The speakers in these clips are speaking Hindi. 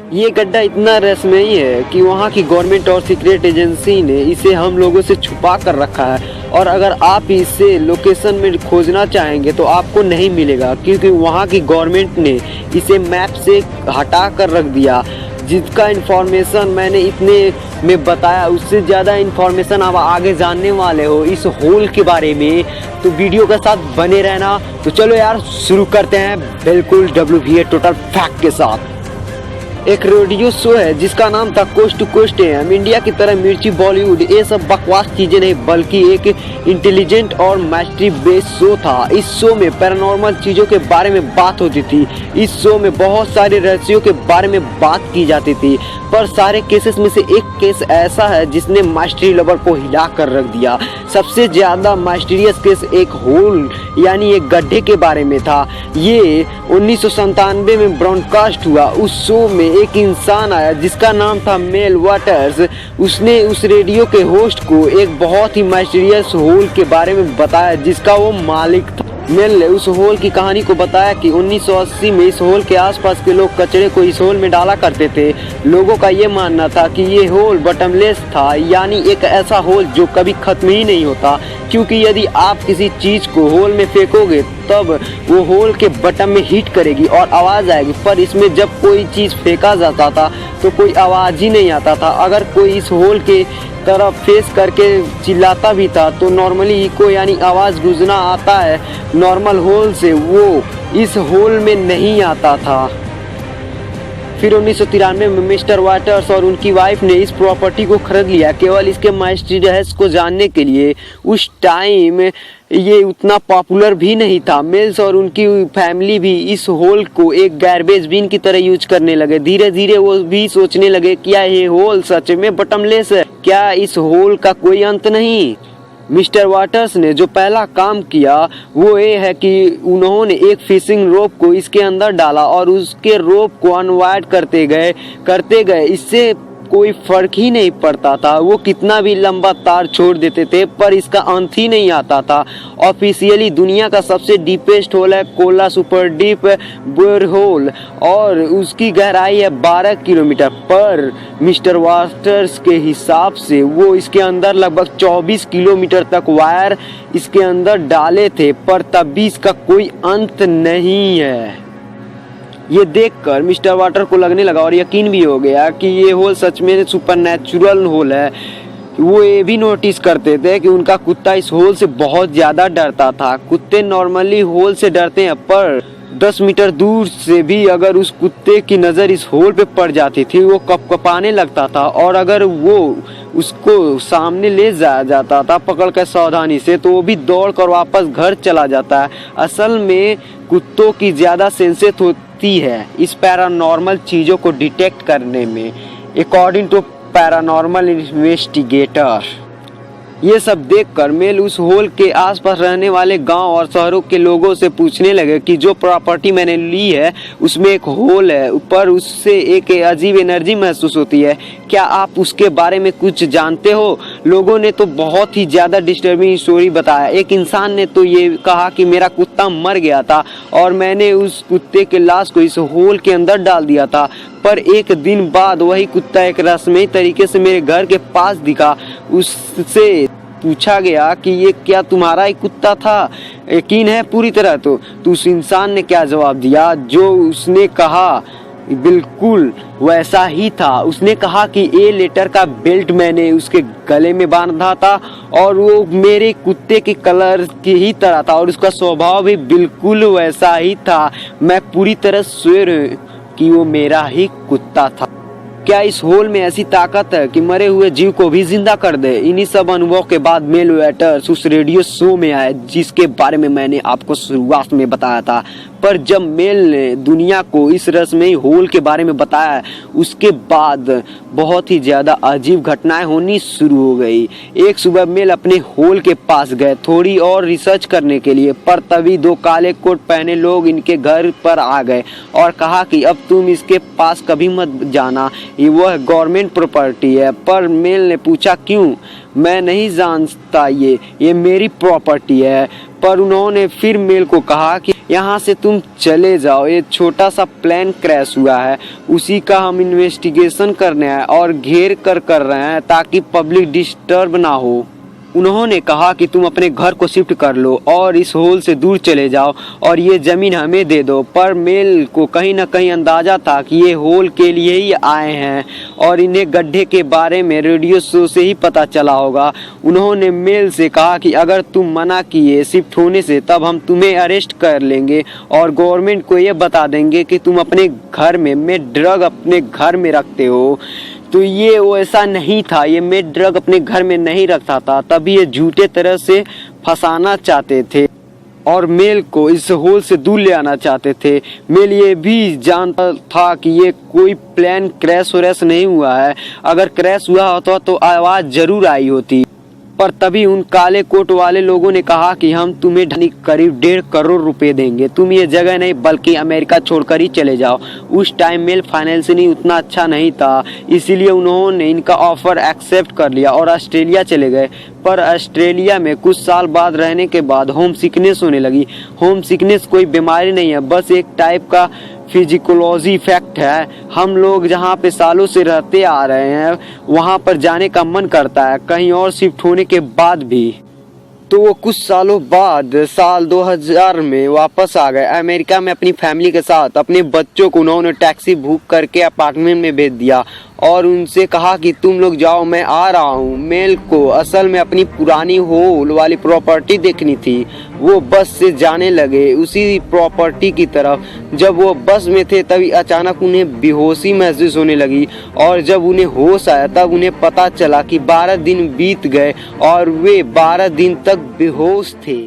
ये गड्ढा इतना रहस्यमयी है कि वहाँ की गवर्नमेंट और सीक्रेट एजेंसी ने इसे हम लोगों से छुपा कर रखा है, और अगर आप इसे लोकेशन में खोजना चाहेंगे तो आपको नहीं मिलेगा, क्योंकि वहाँ की गवर्नमेंट ने इसे मैप से हटा कर रख दिया। जिसका इन्फॉर्मेशन मैंने इतने में बताया, उससे ज़्यादा इन्फॉर्मेशन आप आगे जानने वाले हो इस होल के बारे में, तो वीडियो के साथ बने रहना। तो चलो यार शुरू करते हैं बिल्कुल WVA टोटल फैक्ट के साथ। एक रेडियो शो है जिसका नाम था coast to coast AM. India की तरह मिर्ची बॉलीवुड ये सब बकवास चीजें नहीं, बल्कि एक इंटेलिजेंट और मैस्ट्री बेस्ड शो था। इस शो में पैरानॉर्मल चीजों के बारे में बात होती थी। इस शो में बहुत सारे रहस्यों के बारे में बात की जाती थी, पर सारे केसेस में से एक केस ऐसा है जिसने मास्टरी लवर को हिला कर रख दिया। सबसे ज्यादा मास्टरियस केस एक होल यानी एक गड्ढे के बारे में था। ये 1997 में ब्रॉडकास्ट हुआ। उस शो में एक इंसान आया जिसका नाम था मेल वाटर्स। उसने उस रेडियो के होस्ट को एक बहुत ही मास्टरियस होल के बारे में बताया जिसका वो मालिक था। मेल ने उस होल की कहानी को बताया कि 1980 में इस होल के आसपास के लोग कचरे को इस होल में डाला करते थे। लोगों का ये मानना था कि ये होल बटमलेस था, यानी एक ऐसा होल जो कभी खत्म ही नहीं होता, क्योंकि यदि आप किसी चीज को होल में फेंकोगे तब वो होल के बटन में हिट करेगी और आवाज आएगी, पर इसमें जब कोई चीज फेंका जाता था तो कोई आवाज ही नहीं आता था। अगर कोई इस होल के तरफ फेस करके चिल्लाता भी था तो नॉर्मली इको यानी आवाज गुजरना आता है नॉर्मल होल से, वो इस होल में नहीं आता था। फिर 1993 में मिस्टर वाटर्स और उनकी वाइफ ने इस प्रॉपर्टी को खरीद लिया केवल इसके मास्टरी रहस्य को जानने के लिए। उस टाइम ये उतना पॉपुलर भी नहीं था। मेल्स और उनकी फैमिली भी इस होल को एक गार्बेज बिन की तरह यूज करने लगे। धीरे धीरे वो भी सोचने लगे क्या ये होल सच में बटमलेस है, क्या इस होल का कोई अंत नहीं। मिस्टर वाटर्स ने जो पहला काम किया वो ये है कि उन्होंने एक फिशिंग रोप को इसके अंदर डाला और उसके रोप को अनवायर्ड करते गए। इससे कोई फर्क ही नहीं पड़ता था, वो कितना भी लंबा तार छोड़ देते थे पर इसका अंत ही नहीं आता था। ऑफिशियली दुनिया का सबसे डीपेस्ट होल है Kola super deep bore hole और उसकी गहराई है 12 किलोमीटर, पर मिस्टर वाटर्स के हिसाब से वो इसके अंदर लगभग 24 किलोमीटर तक वायर इसके अंदर डाले थे, पर तब भी इसका कोई अंत नहीं है। ये देखकर मिस्टर वाटर को लगने लगा और यकीन भी हो गया कि ये होल सच में सुपरनैचुरल होल है। वो ये भी नोटिस करते थे कि उनका कुत्ता इस होल से बहुत ज्यादा डरता था। कुत्ते नॉर्मली होल से डरते हैं, पर 10 मीटर दूर से भी अगर उस कुत्ते की नज़र इस होल पे पड़ जाती थी वो कपकपाने लगता था, और अगर वो उसको सामने ले जाया जाता था पकड़ कर सावधानी से तो वो भी दौड़ कर वापस घर चला जाता है। असल में कुत्तों की ज़्यादा सेंसिटिव होती है इस पैरानॉर्मल चीज़ों को डिटेक्ट करने में, अकॉर्डिंग टू पैरानॉर्मल इन्वेस्टिगेटर। ये सब देखकर मेल उस होल के आसपास रहने वाले गांव और शहरों के लोगों से पूछने लगे कि जो प्रॉपर्टी मैंने ली है उसमें एक होल है, पर उससे एक अजीब एनर्जी महसूस होती है, क्या आप उसके बारे में कुछ जानते हो। लोगों ने तो बहुत ही ज़्यादा डिस्टर्बिंग स्टोरी बताया। एक इंसान ने तो ये कहा कि मेरा कुत्ता मर गया था और मैंने उस कुत्ते के लाश को इस होल के अंदर डाल दिया था, पर एक दिन बाद वही कुत्ता एक रहस्यमयी तरीके से मेरे घर के पास दिखा। उससे पूछा गया कि ये क्या तुम्हारा ही कुत्ता था, यकीन है पूरी तरह। तो उस इंसान ने क्या जवाब दिया, जो उसने कहा बिल्कुल वैसा ही था। उसने कहा कि ए लेटर का बेल्ट मैंने उसके गले में बांधा था और वो मेरे कुत्ते के कलर की ही तरह था और उसका स्वभाव भी बिल्कुल वैसा ही था। मैं पूरी तरह श्योर हूँ कि वो मेरा ही कुत्ता था। क्या इस होल में ऐसी ताकत है कि मरे हुए जीव को भी जिंदा कर दे। इन्हीं सब अनुभव के बाद मेल वाटर्स उस रेडियो शो में आए जिसके बारे में मैंने आपको शुरुआत में बताया था। पर जब मेल ने दुनिया को इस रहस्यमयी होल के बारे में बताया उसके बाद बहुत ही ज्यादा अजीब घटनाएं होनी शुरू हो गई। एक सुबह मेल अपने होल के पास गए थोड़ी और रिसर्च करने के लिए, पर तभी 2 काले कोट पहने लोग इनके घर पर आ गए और कहा कि अब तुम इसके पास कभी मत जाना, ये वह गवर्नमेंट प्रॉपर्टी है। पर मेल ने पूछा क्यों। मैं नहीं जानता, ये मेरी प्रॉपर्टी है। पर उन्होंने फिर मेल को कहा कि यहाँ से तुम चले जाओ, ये छोटा सा प्लेन क्रैश हुआ है, उसी का हम इन्वेस्टिगेशन करने आए और घेर कर रहे हैं ताकि पब्लिक डिस्टर्ब ना हो। उन्होंने कहा कि तुम अपने घर को शिफ्ट कर लो और इस होल से दूर चले जाओ और ये ज़मीन हमें दे दो। पर मेल को कहीं ना कहीं अंदाज़ा था कि ये होल के लिए ही आए हैं और इन्हें गड्ढे के बारे में रेडियो शो से ही पता चला होगा। उन्होंने मेल से कहा कि अगर तुम मना किए शिफ्ट होने से तब हम तुम्हें अरेस्ट कर लेंगे और गवर्नमेंट को ये बता देंगे कि तुम अपने घर में ड्रग अपने घर में रखते हो। तो ये वैसा नहीं था, ये मैं ड्रग अपने घर में नहीं रखता था, तभी ये झूठे तरह से फंसाना चाहते थे और मेल को इस होल से दूर ले आना चाहते थे। मेल ये भी जानता था कि ये कोई प्लेन क्रैश वैश नहीं हुआ है, अगर क्रैश हुआ होता तो आवाज़ जरूर आई होती। पर तभी उन काले कोट वाले लोगों ने कहा कि हम तुम्हें करीब 1.5 करोड़ रुपए देंगे, तुम ये जगह नहीं बल्कि अमेरिका छोड़कर ही चले जाओ। उस टाइम मेल फाइनेंशियली उतना अच्छा नहीं था, इसीलिए उन्होंने इनका ऑफर एक्सेप्ट कर लिया और ऑस्ट्रेलिया चले गए। पर ऑस्ट्रेलिया में कुछ साल बाद रहने के बाद होम सिकनेस होने लगी। होम सिकनेस कोई बीमारी नहीं है, बस एक टाइप का फिजिकोलॉजी इफेक्ट है। हम लोग जहाँ पे सालों से रहते आ रहे हैं वहाँ पर जाने का मन करता है कहीं और शिफ्ट होने के बाद भी। तो वो कुछ सालों बाद साल 2000 में वापस आ गए अमेरिका में अपनी फैमिली के साथ। अपने बच्चों को उन्होंने टैक्सी बुक करके अपार्टमेंट में भेज दिया और उनसे कहा कि तुम लोग जाओ, मैं आ रहा हूँ। मेल को असल में अपनी पुरानी होल वाली प्रॉपर्टी देखनी थी। वो बस से जाने लगे उसी प्रॉपर्टी की तरफ। जब वो बस में थे तभी अचानक उन्हें बेहोशी महसूस होने लगी और जब उन्हें होश आया तब उन्हें पता चला कि 12 दिन बीत गए और वे 12 दिन तक बेहोश थे।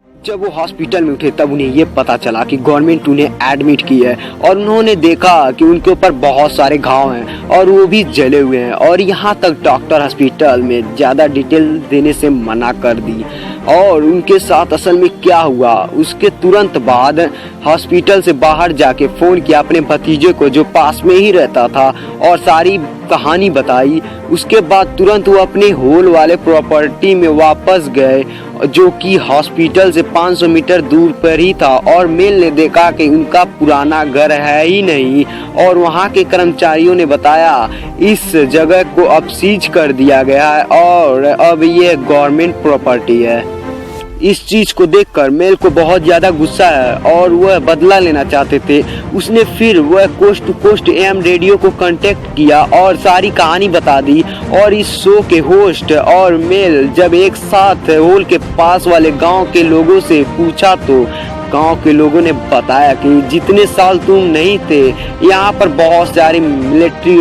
जब वो हॉस्पिटल में उठे तब उन्हें ये पता चला कि गवर्नमेंट उन्हें एडमिट की है और उन्होंने देखा कि उनके ऊपर बहुत सारे घाव हैं और वो भी जले हुए हैं। और यहाँ तक डॉक्टर हॉस्पिटल में ज़्यादा डिटेल देने से मना कर दी और उनके साथ असल में क्या हुआ। उसके तुरंत बाद हॉस्पिटल से बाहर जाके फ़ोन किया अपने भतीजे को जो पास में ही रहता था और सारी कहानी बताई। उसके बाद तुरंत वो अपने होल वाले प्रॉपर्टी में वापस गए जो कि हॉस्पिटल से 500 मीटर दूर पर ही था और मेल ने देखा कि उनका पुराना घर है ही नहीं और वहाँ के कर्मचारियों ने बताया इस जगह को अब सीज कर दिया गया है और अब ये गवर्नमेंट प्रॉपर्टी है। इस चीज को देखकर मेल को बहुत ज्यादा गुस्सा है और वह बदला लेना चाहते थे। उसने फिर वह coast to coast AM radio को कांटेक्ट किया और सारी कहानी बता दी। और इस शो के होस्ट और मेल जब एक साथ होल के पास वाले गांव के लोगों से पूछा तो गांव के लोगों ने बताया कि जितने साल तुम नहीं थे यहाँ पर बहुत सारे मिलिट्री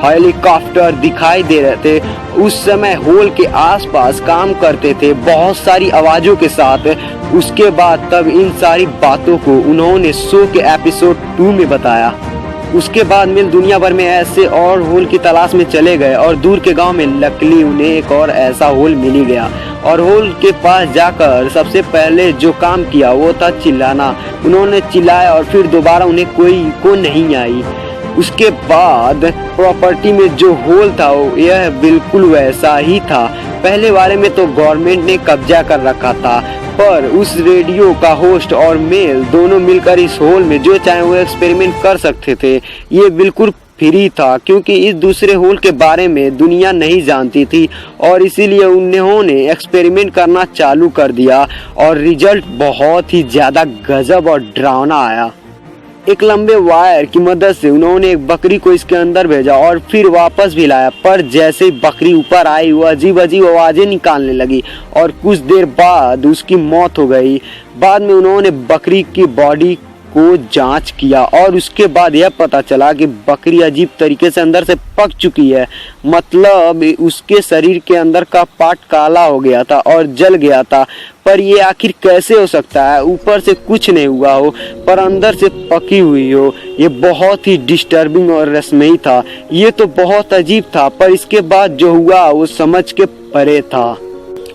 हेलीकॉप्टर दिखाई दे रहे थे। उस समय होल के आसपास काम करते थे बहुत सारी आवाजों के साथ। उसके बाद तब इन सारी बातों को उन्होंने शो के एपिसोड 2 में बताया। उसके बाद मिल दुनिया भर में ऐसे और होल की तलाश में चले गए और दूर के गांव में लकली उन्हें एक और ऐसा होल मिल ही गया और होल के पास जाकर सबसे पहले जो काम किया वो था चिल्लाना। उन्होंने चिल्लाया और फिर दोबारा उन्हें कोई नहीं आई। उसके बाद प्रॉपर्टी में जो होल था यह बिल्कुल वैसा ही था। पहले वाले में तो गवर्नमेंट ने कब्जा कर रखा था पर उस रेडियो का होस्ट और मेल दोनों मिलकर इस होल में जो चाहे वो एक्सपेरिमेंट कर सकते थे। ये बिल्कुल फ्री था क्योंकि इस दूसरे होल के बारे में दुनिया नहीं जानती थी और इसीलिए उन्होंने एक्सपेरिमेंट करना चालू कर दिया और रिजल्ट बहुत ही ज़्यादा गजब और डरावना आया। एक लंबे वायर की मदद से उन्होंने एक बकरी को इसके अंदर भेजा और फिर वापस भी लाया पर जैसे ही बकरी ऊपर आई वो अजीब अजीब आवाजें निकालने लगी और कुछ देर बाद उसकी मौत हो गई। बाद में उन्होंने बकरी की बॉडी को जांच किया और उसके बाद यह पता चला कि बकरी अजीब तरीके से अंदर से पक चुकी है, मतलब उसके शरीर के अंदर का पार्ट काला हो गया था और जल गया था। पर ये आखिर कैसे हो सकता है, ऊपर से कुछ नहीं हुआ हो पर अंदर से पकी हुई हो। ये बहुत ही डिस्टर्बिंग और रहस्यमयी था। ये तो बहुत अजीब था पर इसके बाद जो हुआ वो समझ के परे था।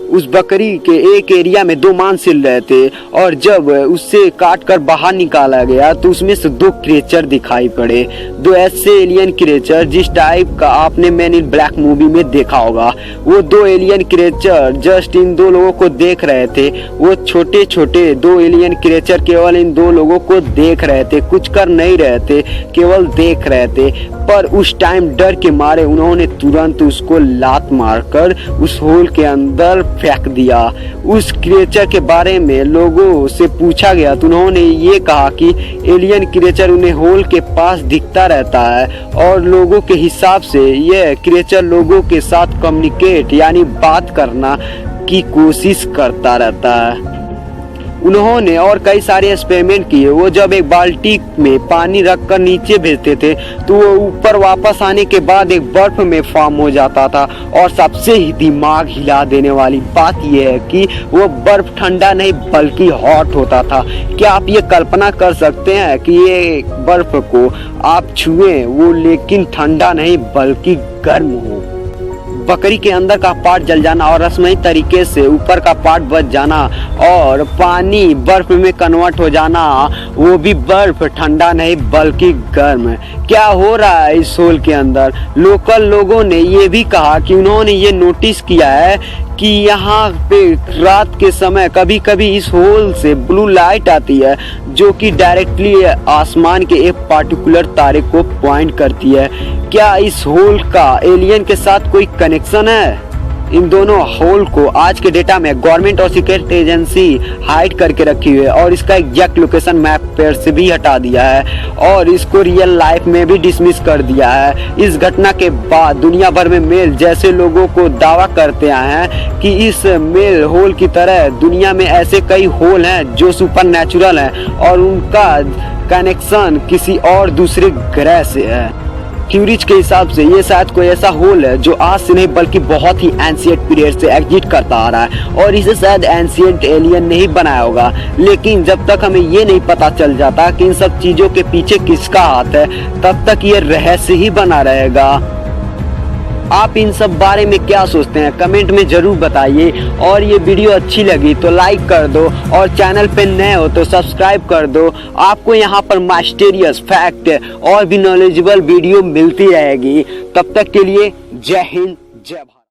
उस बकरी के एक एरिया में 2 मांस सिल रहे थे और जब उससे काट कर बाहर निकाला गया तो उसमें से 2 क्रिएचर दिखाई पड़े। 2 ऐसे एलियन क्रिएचर जिस टाइप का आपने मैन इन ब्लैक मूवी में देखा होगा। वो 2 एलियन क्रिएचर जस्ट इन 2 लोगों को देख रहे थे। वो छोटे छोटे 2 एलियन क्रिएचर केवल इन 2 लोगों को देख रहे थे, कुछ कर नहीं रहे थे, केवल देख रहे थे। पर उस टाइम डर के मारे उन्होंने तुरंत उसको लात मारकर उस होल के अंदर फेंक दिया। उस क्रिएचर के बारे में लोगों से पूछा गया तो उन्होंने ये कहा कि एलियन क्रिएचर उन्हें होल के पास दिखता रहता है और लोगों के हिसाब से यह क्रिएचर लोगों के साथ कम्युनिकेट यानी बात करना की कोशिश करता रहता है। उन्होंने और कई सारे एक्सपेरिमेंट किए। वो जब एक बाल्टी में पानी रखकर नीचे भेजते थे तो वो ऊपर वापस आने के बाद एक बर्फ में फॉर्म हो जाता था। और सबसे ही दिमाग हिला देने वाली बात यह है कि वो बर्फ ठंडा नहीं बल्कि हॉट होता था। क्या आप ये कल्पना कर सकते हैं कि ये बर्फ को आप छुएं वो लेकिन ठंडा नहीं बल्कि गर्म हो। बकरी के अंदर का पार्ट जल जाना और रसमई तरीके से ऊपर का पार्ट बच जाना और पानी बर्फ में कन्वर्ट हो जाना, वो भी बर्फ ठंडा नहीं बल्कि गर्म। क्या हो रहा है इस होल के अंदर? लोकल लोगों ने ये भी कहा कि उन्होंने ये नोटिस किया है कि यहाँ पे रात के समय कभी कभी इस होल से ब्लू लाइट आती है जो कि डायरेक्टली आसमान के एक पार्टिकुलर तारे को पॉइंट करती है। क्या इस होल का एलियन के साथ कोई कनेक्शन है? इन दोनों होल को आज के डेटा में गवर्नमेंट और सीक्रेट एजेंसी हाइड करके रखी हुई है और इसका एग्जैक्ट लोकेशन मैप पर से भी हटा दिया है और इसको रियल लाइफ में भी डिसमिस कर दिया है। इस घटना के बाद दुनिया भर में मेल जैसे लोगों को दावा करते आए हैं कि इस मेल होल की तरह दुनिया में ऐसे कई होल हैं जो सुपर नेचुरल हैं और उनका कनेक्शन किसी और दूसरे ग्रह से है। थ्योरीज के हिसाब से ये शायद कोई ऐसा होल है जो आज से नहीं बल्कि बहुत ही एंशिएंट पीरियड से एग्जिस्ट करता आ रहा है और इसे शायद एंशिएंट एलियन ने ही बनाया होगा। लेकिन जब तक हमें ये नहीं पता चल जाता कि इन सब चीजों के पीछे किसका हाथ है तब तक ये रहस्य ही बना रहेगा। आप इन सब बारे में क्या सोचते हैं कमेंट में जरूर बताइए और ये वीडियो अच्छी लगी तो लाइक कर दो और चैनल पे नए हो तो सब्सक्राइब कर दो। आपको यहाँ पर माइस्टीरियस फैक्ट और भी नॉलेजेबल वीडियो मिलती रहेगी। तब तक के लिए जय हिंद जय भारत।